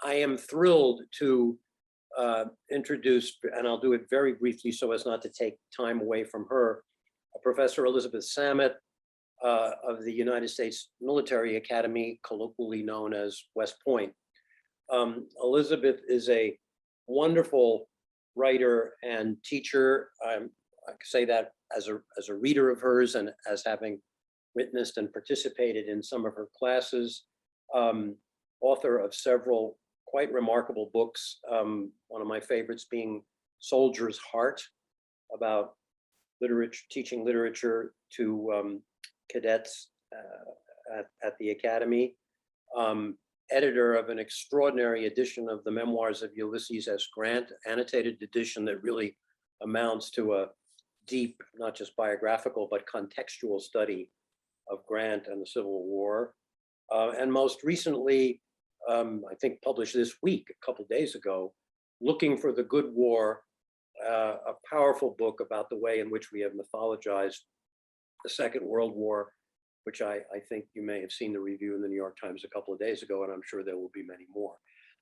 I am thrilled to introduce, and I'll do it very briefly so as not to take time away from her, Professor Elizabeth Samet of the United States Military Academy, colloquially known as West Point. Elizabeth is a wonderful writer and teacher. I say that as a reader of hers and as having witnessed and participated in some of her classes. Author of several quite remarkable books. One of my favorites being Soldier's Heart, about literature, teaching literature to cadets at the Academy. Editor of an extraordinary edition of the Memoirs of Ulysses S. Grant, annotated edition that really amounts to a deep, not just biographical, but contextual study of Grant and the Civil War. And most recently, I think published this week, a couple days ago, Looking for the Good War, a powerful book about the way in which we have mythologized the Second World War, which I think you may have seen the review in the New York Times a couple of days ago, and I'm sure there will be many more.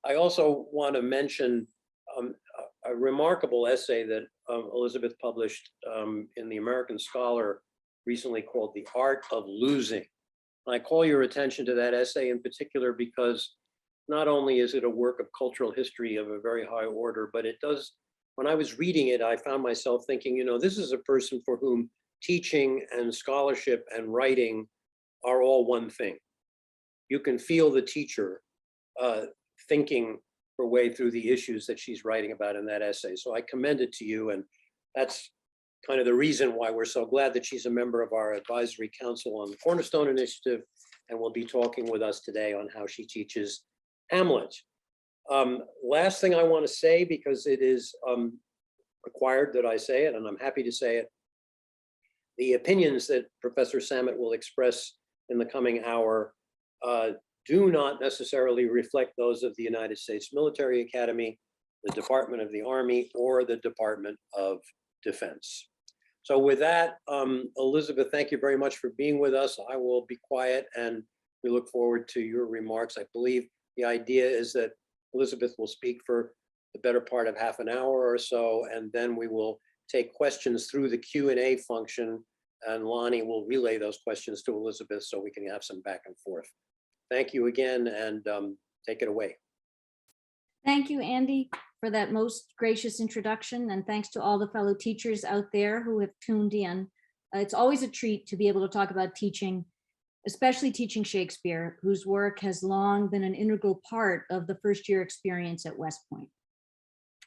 I also want to mention a remarkable essay that Elizabeth published in the American Scholar recently called The Art of Losing. And I call your attention to that essay in particular because not only is it a work of cultural history of a very high order, but it does, when I was reading it, I found myself thinking, you know, this is a person for whom teaching and scholarship and writing are all one thing. You can feel the teacher thinking her way through the issues that she's writing about in that essay. So I commend it to you, and that's kind of the reason why we're so glad that she's a member of our advisory council on the Cornerstone Initiative, and will be talking with us today on how she teaches Hamlet. Last thing I want to say, because it is required that I say it, and I'm happy to say it, the opinions that Professor Samet will express in the coming hour do not necessarily reflect those of the United States Military Academy, the Department of the Army, or the Department of Defense. So with that, Elizabeth, thank you very much for being with us. I will be quiet and we look forward to your remarks. I believe the idea is that Elizabeth will speak for the better part of half an hour or so, and then we will take questions through the Q&A function, and Lonnie will relay those questions to Elizabeth so we can have some back and forth. Thank you again, and take it away. Thank you, Andy, for that most gracious introduction, and thanks to all the fellow teachers out there who have tuned in. It's always a treat to be able to talk about teaching, especially teaching Shakespeare, whose work has long been an integral part of the first-year experience at West Point.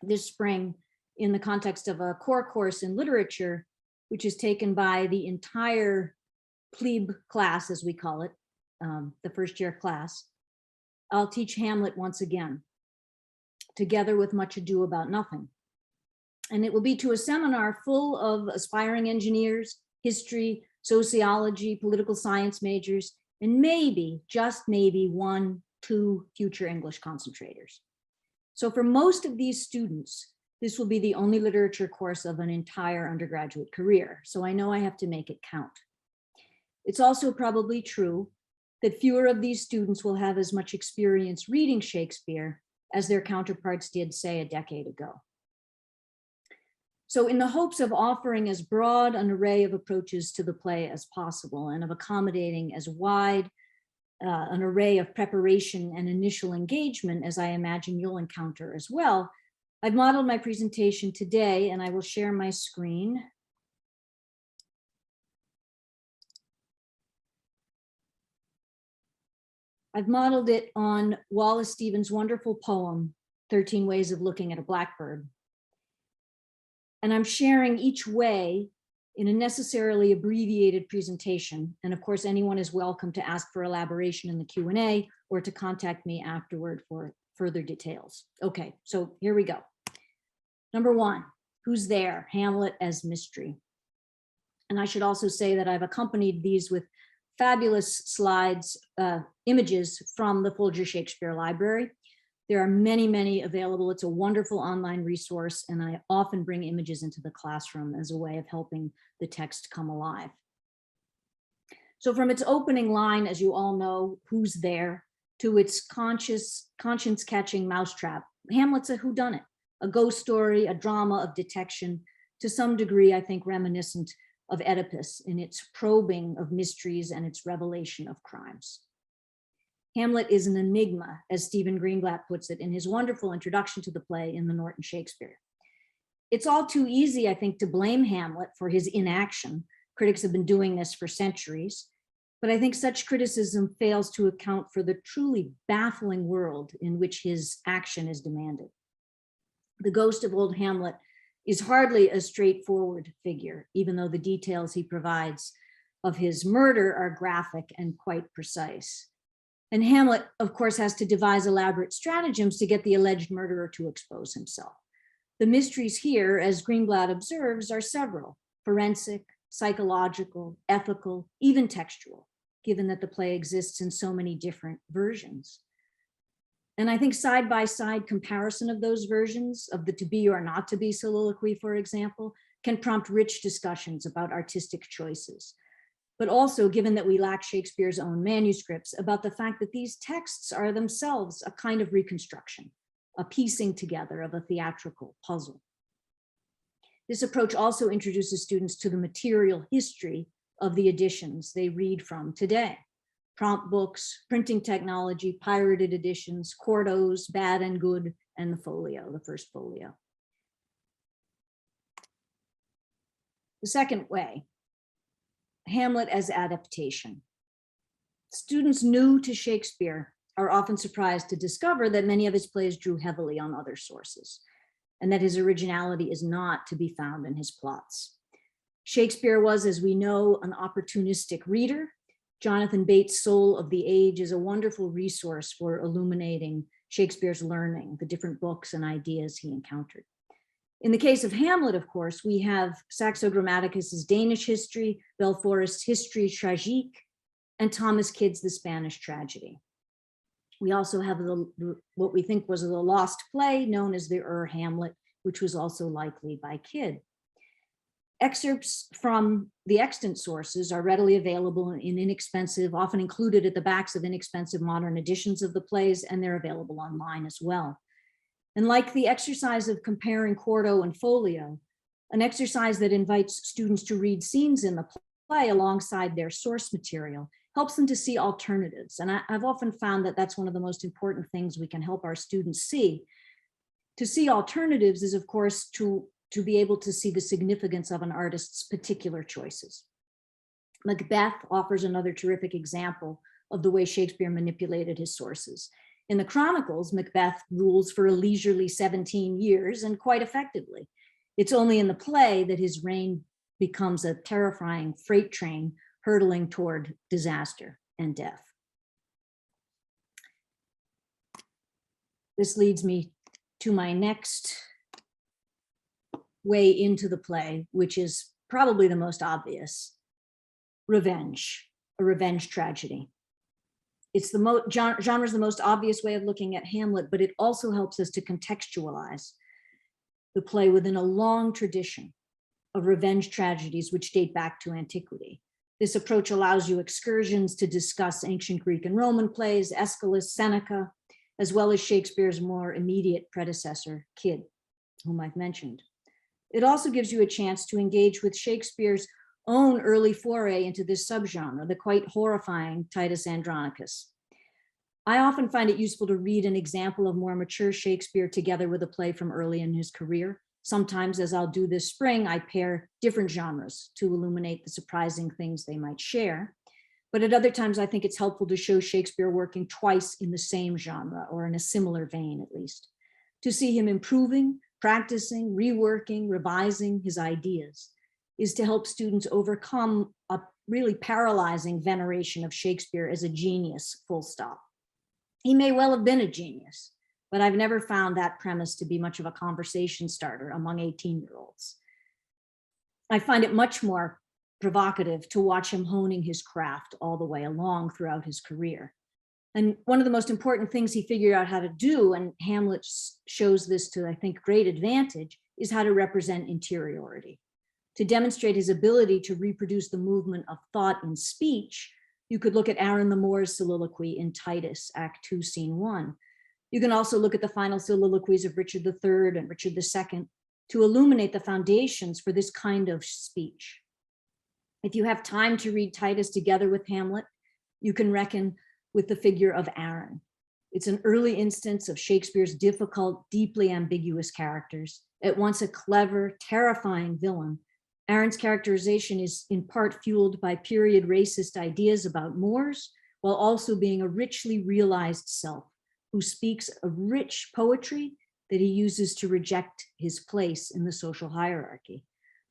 This spring, in the context of a core course in literature, which is taken by the entire plebe class, as we call it, the first-year class, I'll teach Hamlet once again, together with Much Ado About Nothing. And it will be to a seminar full of aspiring engineers, history, sociology, political science majors, and maybe, just maybe, 1-2 future English concentrators. So for most of these students, this will be the only literature course of an entire undergraduate career. So I know I have to make it count. It's also probably true that fewer of these students will have as much experience reading Shakespeare as their counterparts did, say, a decade ago. So in the hopes of offering as broad an array of approaches to the play as possible and of accommodating as wide an array of preparation and initial engagement as I imagine you'll encounter as well, I've modeled my presentation today, and I will share my screen. I've modeled it on Wallace Stevens' wonderful poem, 13 Ways of Looking at a Blackbird. And I'm sharing each way in a necessarily abbreviated presentation. And of course, anyone is welcome to ask for elaboration in the Q&A or to contact me afterward for further details. Okay, so here we go. Number 1, who's there? Hamlet as mystery. And I should also say that I've accompanied these with fabulous slides, images from the Folger Shakespeare Library. There are many, many available. It's a wonderful online resource, and I often bring images into the classroom as a way of helping the text come alive. So from its opening line, as you all know, who's there? to its conscience-catching mousetrap. Hamlet's a whodunit, a ghost story, a drama of detection, to some degree, I think, reminiscent of Oedipus in its probing of mysteries and its revelation of crimes. Hamlet is an enigma, as Stephen Greenblatt puts it in his wonderful introduction to the play in the Norton Shakespeare. It's all too easy, I think, to blame Hamlet for his inaction. Critics have been doing this for centuries, but I think such criticism fails to account for the truly baffling world in which his action is demanded. The ghost of old Hamlet is hardly a straightforward figure, even though the details he provides of his murder are graphic and quite precise. And Hamlet, of course, has to devise elaborate stratagems to get the alleged murderer to expose himself. The mysteries here, as Greenblatt observes, are several: forensic, psychological, ethical, even textual, given that the play exists in so many different versions. And I think side-by-side comparison of those versions of the to be or not to be soliloquy, for example, can prompt rich discussions about artistic choices. But also, given that we lack Shakespeare's own manuscripts, about the fact that these texts are themselves a kind of reconstruction, a piecing together of a theatrical puzzle. This approach also introduces students to the material history of the editions they read from today: prompt books, printing technology, pirated editions, quartos, bad and good, and the folio, the first folio. The second way, Hamlet as adaptation. Students new to Shakespeare are often surprised to discover that many of his plays drew heavily on other sources, and that his originality is not to be found in his plots. Shakespeare was, as we know, an opportunistic reader. Jonathan Bates' Soul of the Age is a wonderful resource for illuminating Shakespeare's learning, the different books and ideas he encountered. In the case of Hamlet, of course, we have Saxo Grammaticus's Danish history, Belforest's Histoire Tragique, and Thomas Kyd's The Spanish Tragedy. We also have what we think was the lost play known as the Hamlet, which was also likely by Kyd. Excerpts from the extant sources are readily available in inexpensive, often included at the backs of inexpensive modern editions of the plays, and they're available online as well. And like the exercise of comparing quarto and folio, an exercise that invites students to read scenes in the play alongside their source material helps them to see alternatives. And I've often found that that's one of the most important things we can help our students see. To see alternatives is, of course, to be able to see the significance of an artist's particular choices. Macbeth offers another terrific example of the way Shakespeare manipulated his sources. In the Chronicles, Macbeth rules for a leisurely 17 years and quite effectively. It's only in the play that his reign becomes a terrifying freight train hurtling toward disaster and death. This leads me to my next way into the play, which is probably the most obvious: revenge, a revenge tragedy. It's the genre's the most obvious way of looking at Hamlet, but it also helps us to contextualize the play within a long tradition of revenge tragedies which date back to antiquity. This approach allows you excursions to discuss ancient Greek and Roman plays, Aeschylus, Seneca, as well as Shakespeare's more immediate predecessor, Kyd, whom I've mentioned. It also gives you a chance to engage with Shakespeare's own early foray into this subgenre, the quite horrifying Titus Andronicus. I often find it useful to read an example of more mature Shakespeare together with a play from early in his career. Sometimes, as I'll do this spring, I pair different genres to illuminate the surprising things they might share. But at other times, I think it's helpful to show Shakespeare working twice in the same genre, or in a similar vein at least, to see him improving, practicing, reworking, revising his ideas, is to help students overcome a really paralyzing veneration of Shakespeare as a genius, full stop. He may well have been a genius, but I've never found that premise to be much of a conversation starter among 18-year-olds. I find it much more provocative to watch him honing his craft all the way along throughout his career. And one of the most important things he figured out how to do, and Hamlet shows this to, I think, great advantage, is how to represent interiority. To demonstrate his ability to reproduce the movement of thought in speech, You could look at Aaron the Moor's soliloquy in Titus, Act 2, Scene 1. You can also look at the final soliloquies of Richard III and Richard II to illuminate the foundations for this kind of speech. If you have time to read Titus together with Hamlet, you can reckon with the figure of Aaron. It's an early instance of Shakespeare's difficult, deeply ambiguous characters. At once a clever, terrifying villain, Aaron's characterization is in part fueled by period racist ideas about Moors, while also being a richly realized self who speaks a rich poetry that he uses to reject his place in the social hierarchy.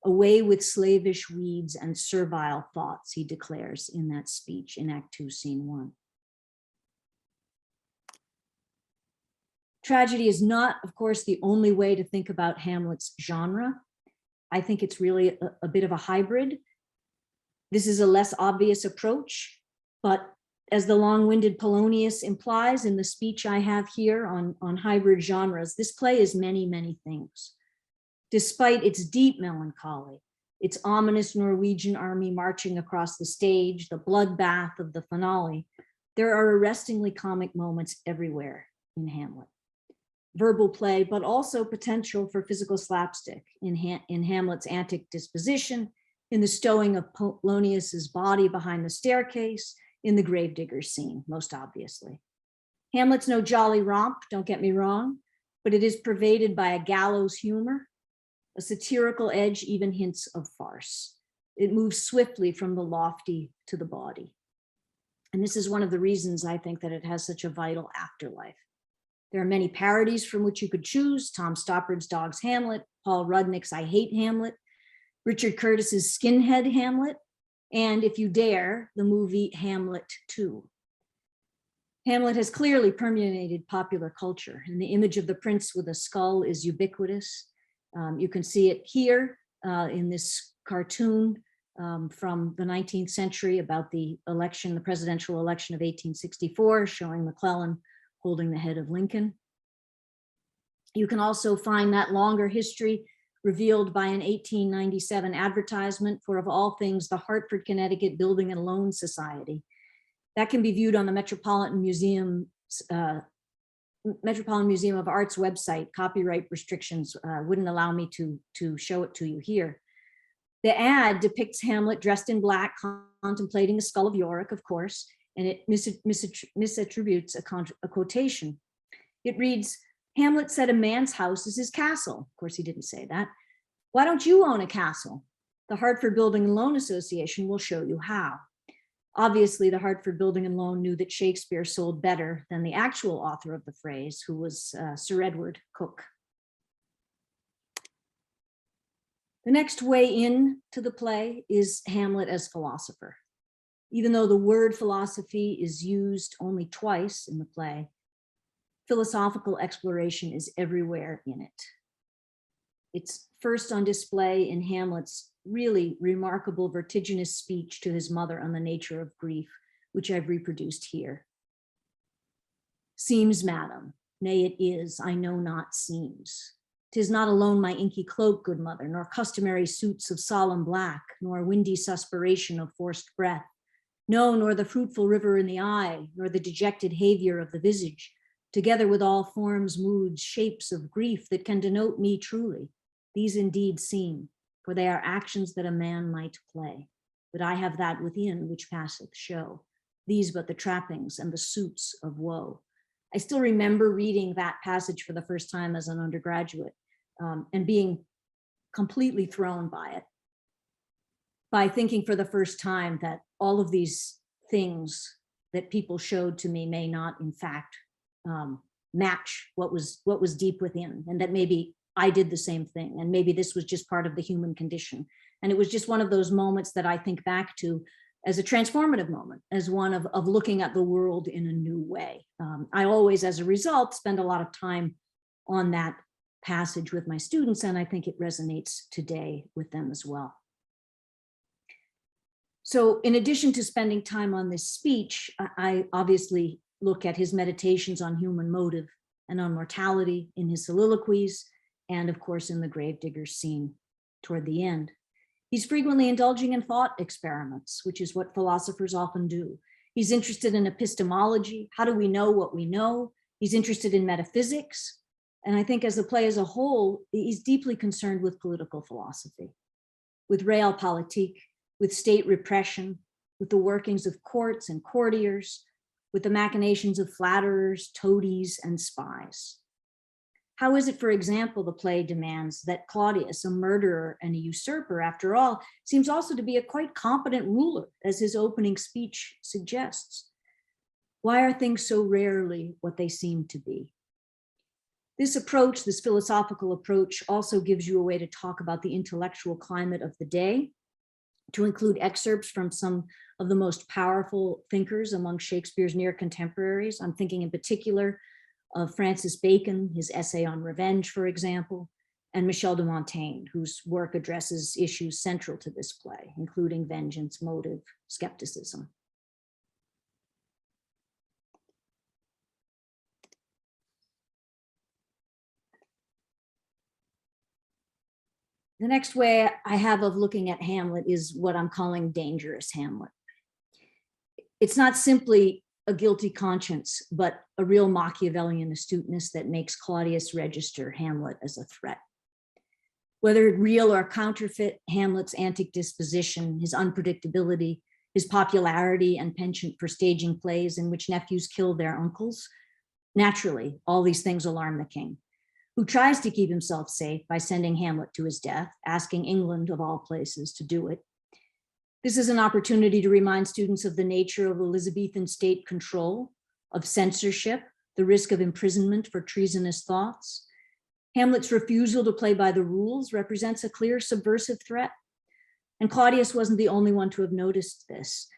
Away with slavish weeds and servile thoughts, he declares in that speech in Act 2, Scene 1. Tragedy is not, of course, the only way to think about Hamlet's genre. I think it's really a bit of a hybrid. This is a less obvious approach, but as the long-winded Polonius implies in the speech I have here on hybrid genres, this play is many, many things. Despite its deep melancholy, its ominous Norwegian army marching across the stage, the bloodbath of the finale, there are arrestingly comic moments everywhere in Hamlet. Verbal play, but also potential for physical slapstick in Hamlet's antic disposition, in the stowing of Polonius's body behind the staircase, in the gravedigger scene, most obviously. Hamlet's no jolly romp, don't get me wrong, but it is pervaded by a gallows humor. A satirical edge even hints of farce. It moves swiftly from the lofty to the bawdy. And this is one of the reasons I think that it has such a vital afterlife. There are many parodies from which you could choose: Tom Stoppard's Dog's Hamlet, Paul Rudnick's I Hate Hamlet, Richard Curtis's Skinhead Hamlet, and if you dare, the movie Hamlet 2. Hamlet has clearly permeated popular culture, and the image of the prince with a skull is ubiquitous. You can see it here in this cartoon from the 19th century about the election, the presidential election of 1864, showing McClellan holding the head of Lincoln. You can also find that longer history revealed by an 1897 advertisement for, of all things, the Hartford, Connecticut Building and Loan Society. That can be viewed on the Metropolitan Museum of Art's website. Copyright restrictions wouldn't allow me to show it to you here. The ad depicts Hamlet dressed in black, contemplating the skull of Yorick, of course, and it misattributes a quotation. It reads, Hamlet said a man's house is his castle. Of course, he didn't say that. Why don't you own a castle? The Hartford Building and Loan Association will show you how. Obviously, the Hartford Building and Loan knew that Shakespeare sold better than the actual author of the phrase, who was Sir Edward Coke. The next way in to the play is Hamlet as philosopher. Even though the word philosophy is used only twice in the play, philosophical exploration is everywhere in it. It's first on display in Hamlet's really remarkable vertiginous speech to his mother on the nature of grief, which I've reproduced here. Seems, madam, nay it is, I know not seems. 'Tis not alone my inky cloak, good mother, nor customary suits of solemn black, nor windy suspiration of forced breath. No, nor the fruitful river in the eye, nor the dejected havior of the visage, together with all forms, moods, shapes of grief that can denote me truly. These indeed seem, for they are actions that a man might play. But I have that within which passeth show. These but the trappings and the suits of woe. I still remember reading that passage for the first time as an undergraduate and being completely thrown by it, by thinking for the first time that all of these things that people showed to me may not, in fact, match what was deep within, and that maybe I did the same thing, and maybe this was just part of the human condition. And it was just one of those moments that I think back to as a transformative moment, as one of looking at the world in a new way. I always, as a result, spend a lot of time on that passage with my students, and I think it resonates today with them as well. So in addition to spending time on this speech, I obviously look at his meditations on human motive and on mortality in his soliloquies, and of course in the gravedigger scene toward the end. He's frequently indulging in thought experiments, which is what philosophers often do. He's interested in epistemology. How do we know what we know? He's interested in metaphysics. And I think as the play as a whole, he's deeply concerned with political philosophy, with realpolitik, with state repression, with the workings of courts and courtiers, with the machinations of flatterers, toadies, and spies. How is it, for example, the play demands that Claudius, a murderer and a usurper, after all, seems also to be a quite competent ruler, as his opening speech suggests? Why are things so rarely what they seem to be? This approach, this philosophical approach, also gives you a way to talk about the intellectual climate of the day, to include excerpts from some of the most powerful thinkers among Shakespeare's near contemporaries. I'm thinking in particular of Francis Bacon, his essay on revenge, for example, and Michel de Montaigne, whose work addresses issues central to this play, including vengeance, motive, skepticism. The next way I have of looking at Hamlet is what I'm calling dangerous Hamlet. It's not simply a guilty conscience, but a real Machiavellian astuteness that makes Claudius register Hamlet as a threat. Whether real or counterfeit, Hamlet's antic disposition, his unpredictability, his popularity and penchant for staging plays in which nephews kill their uncles, naturally, all these things alarm the king, who tries to keep himself safe by sending Hamlet to his death, asking England, of all places, to do it. This is an opportunity to remind students of the nature of Elizabethan state control, of censorship, the risk of imprisonment for treasonous thoughts. Hamlet's refusal to play by the rules represents a clear subversive threat. And Claudius wasn't the only one to have noticed this.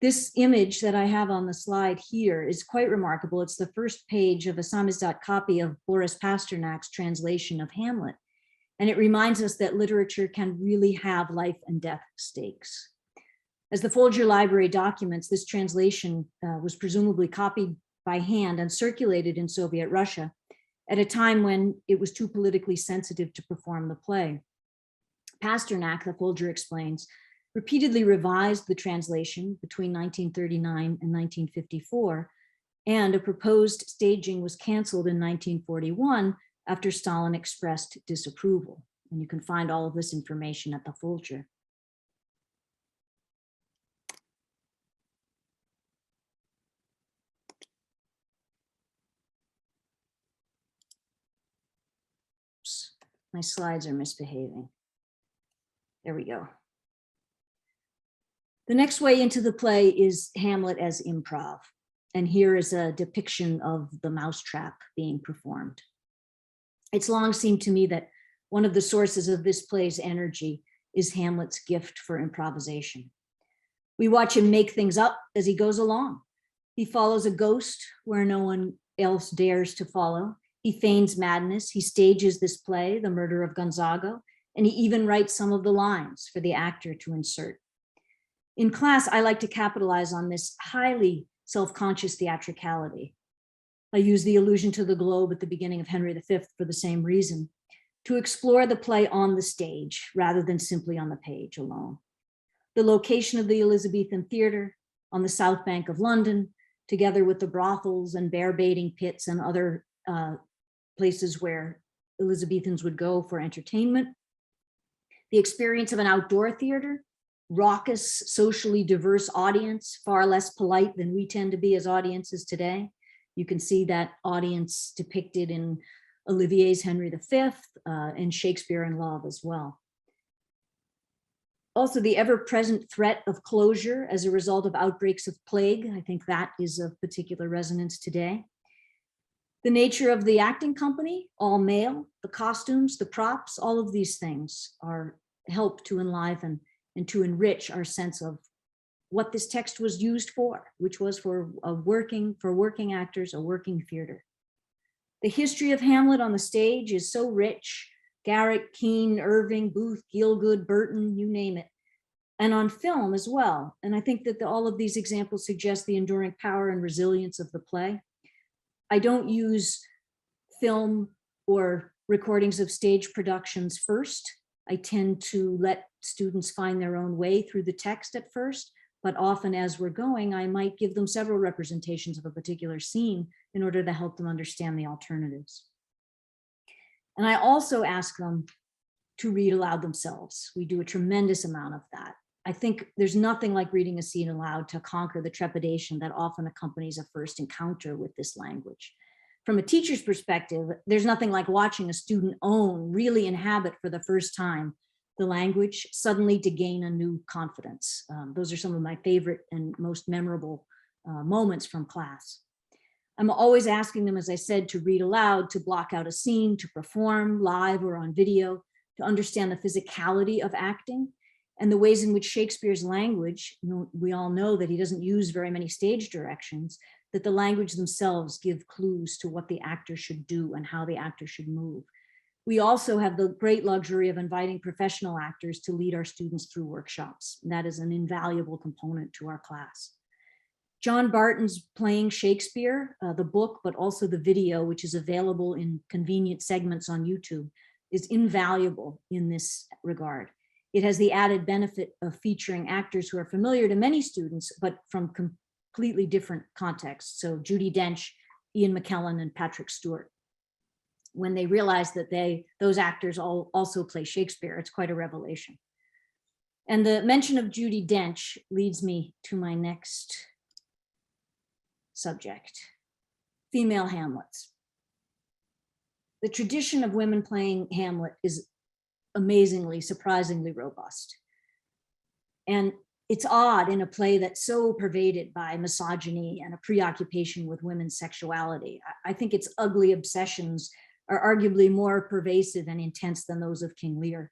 This image that I have on the slide here is quite remarkable. It's the first page of a samizdat copy of Boris Pasternak's translation of Hamlet. And it reminds us that literature can really have life and death stakes. As the Folger Library documents, this translation was presumably copied by hand and circulated in Soviet Russia at a time when it was too politically sensitive to perform the play. Pasternak, the Folger explains, repeatedly revised the translation between 1939 and 1954, and a proposed staging was canceled in 1941 after Stalin expressed disapproval. And you can find all of this information at the Folger. My slides are misbehaving. There we go. The next way into the play is Hamlet as improv. And here is a depiction of the mousetrap being performed. It's long seemed to me that one of the sources of this play's energy is Hamlet's gift for improvisation. We watch him make things up as he goes along. He follows a ghost where no one else dares to follow. He feigns madness. He stages this play, The Murder of Gonzago, and he even writes some of the lines for the actor to insert. In class, I like to capitalize on this highly self-conscious theatricality. I use the allusion to the globe at the beginning of Henry V for the same reason, to explore the play on the stage rather than simply on the page alone. The location of the Elizabethan theater on the South Bank of London, together with the brothels and bear baiting pits and other places where Elizabethans would go for entertainment. The experience of an outdoor theater, raucous, socially diverse audience, far less polite than we tend to be as audiences today. You can see that audience depicted in Olivier's Henry V and Shakespeare in Love as well. Also, the ever-present threat of closure as a result of outbreaks of plague. I think that is of particular resonance today. The nature of the acting company, all male, the costumes, the props, all of these things are help to enliven and to enrich our sense of what this text was used for, which was for working actors, a working theater. The history of Hamlet on the stage is so rich: Garrick, Keane, Irving, Booth, Gielgud, Burton, you name it, and on film as well. And I think that all of these examples suggest the enduring power and resilience of the play. I don't use film or recordings of stage productions first. I tend to let students find their own way through the text at first, but often as we're going, I might give them several representations of a particular scene in order to help them understand the alternatives. And I also ask them to read aloud themselves. We do a tremendous amount of that. I think there's nothing like reading a scene aloud to conquer the trepidation that often accompanies a first encounter with this language. From a teacher's perspective, there's nothing like watching a student really inhabit for the first time the language, suddenly to gain a new confidence. Those are some of my favorite and most memorable moments from class. I'm always asking them, as I said, to read aloud, to block out a scene, to perform live or on video, to understand the physicality of acting and the ways in which Shakespeare's language, we all know that he doesn't use very many stage directions, that the language themselves give clues to what the actor should do and how the actor should move. We also have the great luxury of inviting professional actors to lead our students through workshops. And that is an invaluable component to our class. John Barton's Playing Shakespeare, the book, but also the video, which is available in convenient segments on YouTube, is invaluable in this regard. It has the added benefit of featuring actors who are familiar to many students, but from completely different contexts. So Judi Dench, Ian McKellen, and Patrick Stewart. When they realize that those actors also play Shakespeare, it's quite a revelation. And the mention of Judi Dench leads me to my next subject, female Hamlets. The tradition of women playing Hamlet is amazingly, surprisingly robust. And it's odd in a play that's so pervaded by misogyny and a preoccupation with women's sexuality. I think its ugly obsessions are arguably more pervasive and intense than those of King Lear.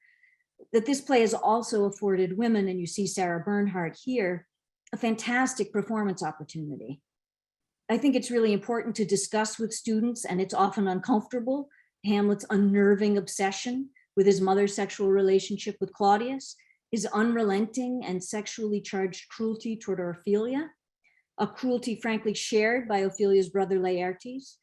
That this play has also afforded women, and you see Sarah Bernhardt here, a fantastic performance opportunity. I think it's really important to discuss with students, and it's often uncomfortable, Hamlet's unnerving obsession with his mother's sexual relationship with Claudius, his unrelenting and sexually charged cruelty toward Ophelia, a cruelty frankly shared by Ophelia's brother Laertes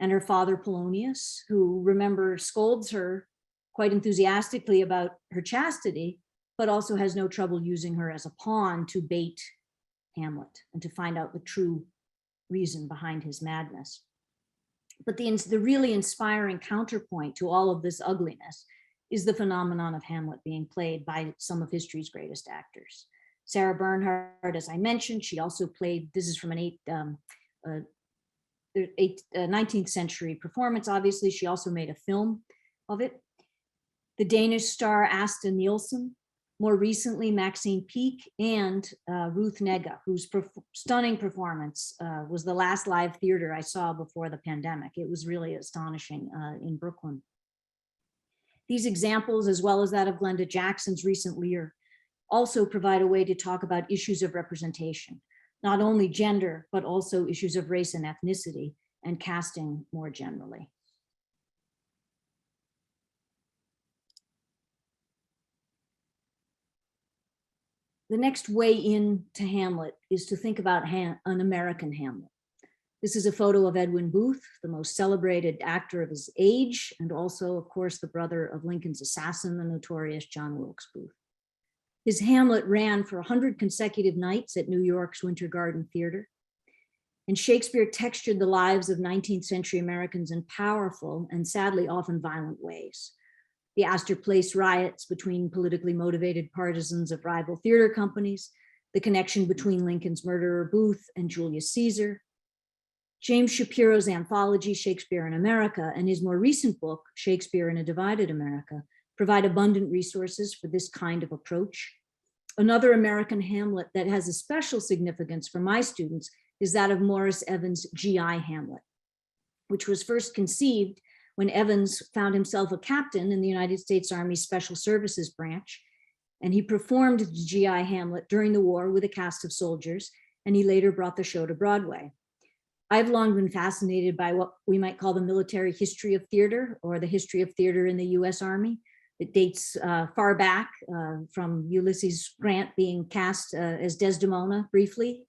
and her father Polonius, who, remember, scolds her quite enthusiastically about her chastity, but also has no trouble using her as a pawn to bait Hamlet and to find out the true reason behind his madness. But the really inspiring counterpoint to all of this ugliness is the phenomenon of Hamlet being played by some of history's greatest actors. Sarah Bernhardt, as I mentioned, she also played, this is from an 19th century performance, obviously. She also made a film of it. The Danish star Asta Nielsen, more recently Maxine Peake, and Ruth Negga, whose stunning performance was the last live theater I saw before the pandemic. It was really astonishing in Brooklyn. These examples, as well as that of Glenda Jackson's recent Lear, also provide a way to talk about issues of representation, not only gender, but also issues of race and ethnicity and casting more generally. The next way into Hamlet is to think about an American Hamlet. This is a photo of Edwin Booth, the most celebrated actor of his age, and also, of course, the brother of Lincoln's assassin, the notorious John Wilkes Booth. His Hamlet ran for 100 consecutive nights at New York's Winter Garden Theater. And Shakespeare textured the lives of 19th century Americans in powerful and sadly often violent ways. The Astor Place riots between politically motivated partisans of rival theater companies, the connection between Lincoln's murderer Booth and Julius Caesar, James Shapiro's anthology, Shakespeare in America, and his more recent book, Shakespeare in a Divided America, provide abundant resources for this kind of approach. Another American Hamlet that has a special significance for my students is that of Morris Evans' G.I. Hamlet, which was first conceived when Evans found himself a captain in the United States Army Special Services branch, and he performed the G.I. Hamlet during the war with a cast of soldiers, and he later brought the show to Broadway. I've long been fascinated by what we might call the military history of theater, or the history of theater in the US Army. It dates far back from Ulysses Grant being cast as Desdemona briefly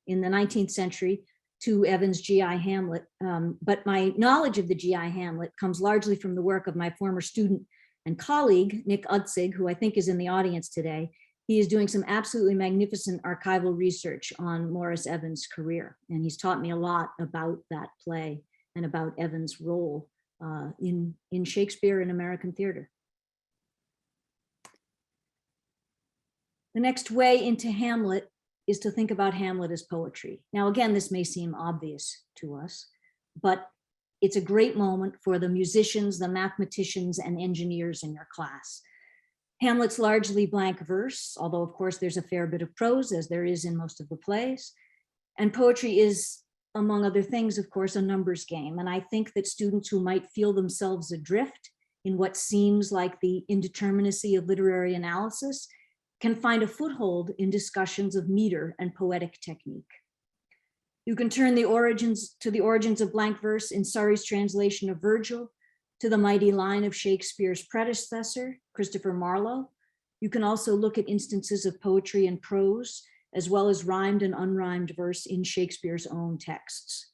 in the 19th century to Evans' G.I. Hamlet. But my knowledge of the G.I. Hamlet comes largely from the work of my former student, and colleague, Nick Utzig, who I think is in the audience today. He is doing some absolutely magnificent archival research on Morris Evans' career. And he's taught me a lot about that play and about Evans' role in Shakespeare and American theater. The next way into Hamlet is to think about Hamlet as poetry. Now, again, this may seem obvious to us, but it's a great moment for the musicians, the mathematicians, and engineers in your class. Hamlet's largely blank verse, although of course there's a fair bit of prose, as there is in most of the plays. And poetry is, among other things, of course, a numbers game. And I think that students who might feel themselves adrift in what seems like the indeterminacy of literary analysis can find a foothold in discussions of meter and poetic technique. You can turn the origins of blank verse in Surrey's translation of Virgil, to the mighty line of Shakespeare's predecessor, Christopher Marlowe. You can also look at instances of poetry and prose, as well as rhymed and unrhymed verse in Shakespeare's own texts,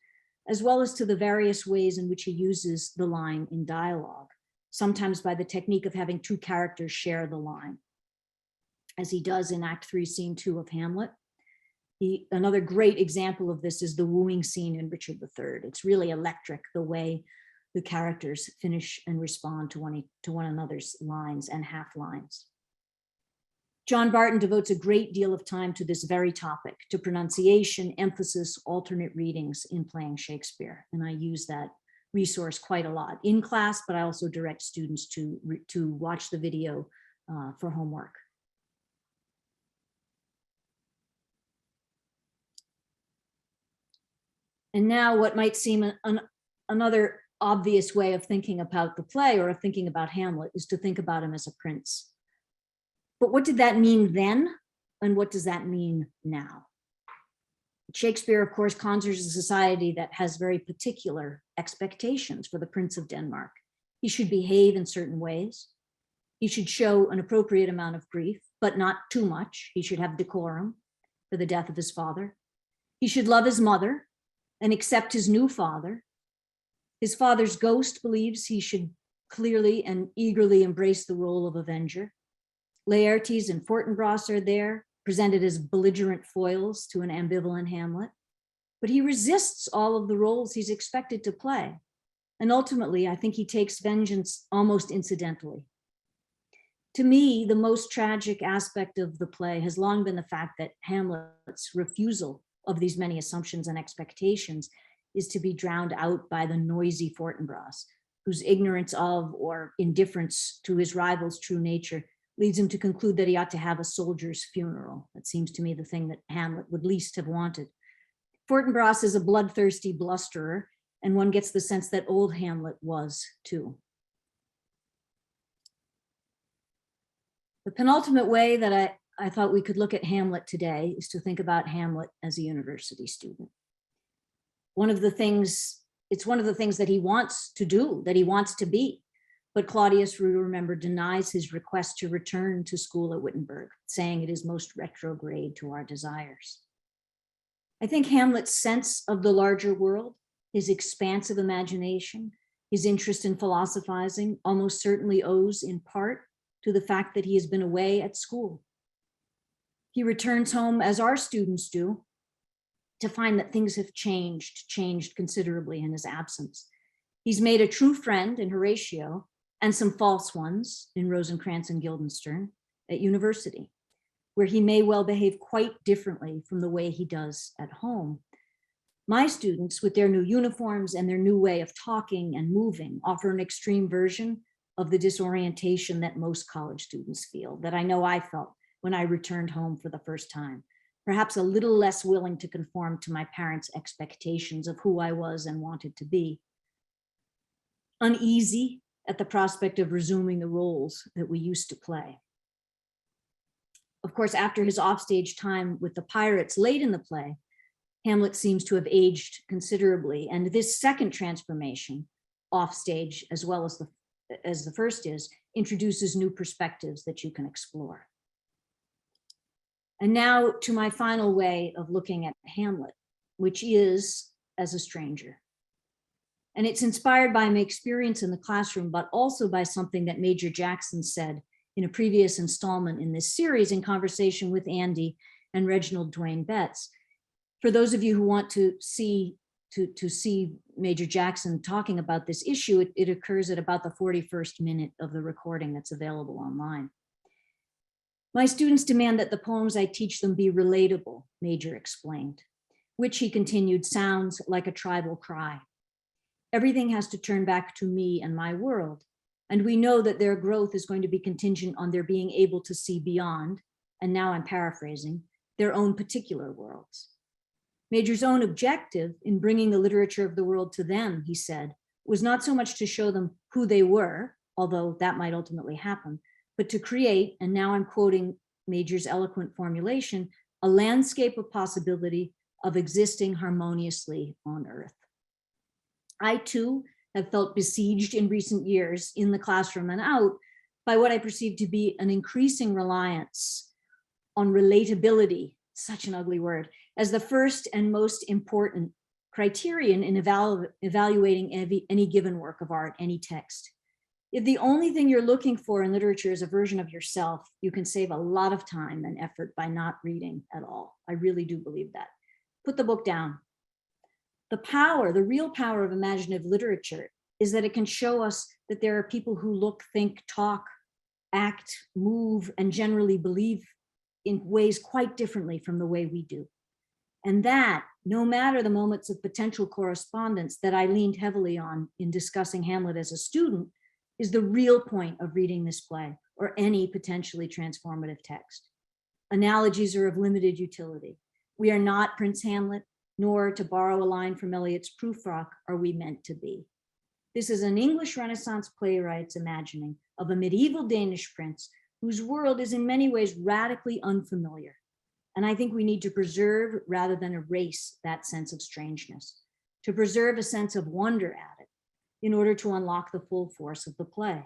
as well as to the various ways in which he uses the line in dialogue, sometimes by the technique of having two characters share the line, as he does in Act 3, Scene 2 of Hamlet. Another great example of this is the wooing scene in Richard III. It's really electric, the way the characters finish and respond to one another's lines and half lines. John Barton devotes a great deal of time to this very topic, to pronunciation, emphasis, alternate readings in playing Shakespeare. And I use that resource quite a lot in class, but I also direct students to watch the video for homework. And now what might seem another obvious way of thinking about the play or of thinking about Hamlet is to think about him as a prince. But what did that mean then? And what does that mean now? Shakespeare, of course, conjures a society that has very particular expectations for the Prince of Denmark. He should behave in certain ways. He should show an appropriate amount of grief, but not too much. He should have decorum for the death of his father. He should love his mother and accept his new father. His father's ghost believes he should clearly and eagerly embrace the role of avenger. Laertes and Fortinbras are there, presented as belligerent foils to an ambivalent Hamlet, but he resists all of the roles he's expected to play. And ultimately, I think he takes vengeance almost incidentally. To me, the most tragic aspect of the play has long been the fact that Hamlet's refusal of these many assumptions and expectations is to be drowned out by the noisy Fortinbras, whose ignorance of or indifference to his rival's true nature leads him to conclude that he ought to have a soldier's funeral. That seems to me the thing that Hamlet would least have wanted. Fortinbras is a bloodthirsty blusterer, and one gets the sense that old Hamlet was too. The penultimate way that I thought we could look at Hamlet today is to think about Hamlet as a university student. It's one of the things that he wants to do, that he wants to be. But Claudius, we remember, denies his request to return to school at Wittenberg, saying it is most retrograde to our desires. I think Hamlet's sense of the larger world, his expansive imagination, his interest in philosophizing almost certainly owes in part to the fact that he has been away at school. He returns home, as our students do, to find that things have changed considerably in his absence. He's made a true friend in Horatio and some false ones in Rosencrantz and Guildenstern at university, where he may well behave quite differently from the way he does at home. My students, with their new uniforms and their new way of talking and moving, offer an extreme version of the disorientation that most college students feel, that I know I felt when I returned home for the first time, perhaps a little less willing to conform to my parents' expectations of who I was and wanted to be. Uneasy at the prospect of resuming the roles that we used to play. Of course, after his offstage time with the pirates late in the play, Hamlet seems to have aged considerably, and this second transformation, offstage as well as the first is, introduces new perspectives that you can explore. And now to my final way of looking at Hamlet, which is as a stranger. And it's inspired by my experience in the classroom, but also by something that Major Jackson said in a previous installment in this series in conversation with Andy and Reginald Dwayne Betts. For those of you who want to see Major Jackson talking about this issue, it occurs at about the 41st minute of the recording that's available online. My students demand that the poems I teach them be relatable, Major explained, which, he continued, sounds like a tribal cry. Everything has to turn back to me and my world, and we know that their growth is going to be contingent on their being able to see beyond, and now I'm paraphrasing, their own particular worlds. Major's own objective in bringing the literature of the world to them, he said, was not so much to show them who they were, although that might ultimately happen, but to create, and now I'm quoting Major's eloquent formulation, a landscape of possibility of existing harmoniously on Earth. I too have felt besieged in recent years in the classroom and out by what I perceive to be an increasing reliance on relatability, such an ugly word, as the first and most important criterion in evaluating any given work of art, any text. If the only thing you're looking for in literature is a version of yourself, you can save a lot of time and effort by not reading at all. I really do believe that. Put the book down. The power, the real power of imaginative literature is that it can show us that there are people who look, think, talk, act, move, and generally believe in ways quite differently from the way we do. And that, no matter the moments of potential correspondence that I leaned heavily on in discussing Hamlet as a student, is the real point of reading this play or any potentially transformative text. Analogies are of limited utility. We are not Prince Hamlet, nor, to borrow a line from Eliot's Prufrock, are we meant to be. This is an English Renaissance playwright's imagining of a medieval Danish prince whose world is in many ways radically unfamiliar. And I think we need to preserve rather than erase that sense of strangeness, to preserve a sense of wonder at it in order to unlock the full force of the play.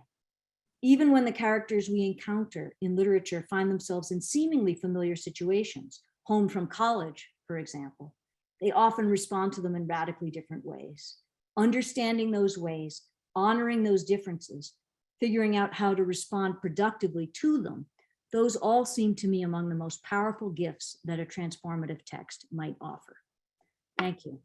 Even when the characters we encounter in literature find themselves in seemingly familiar situations, home from college, for example, they often respond to them in radically different ways. Understanding those ways, honoring those differences, figuring out how to respond productively to them, those all seem to me among the most powerful gifts that a transformative text might offer. Thank you.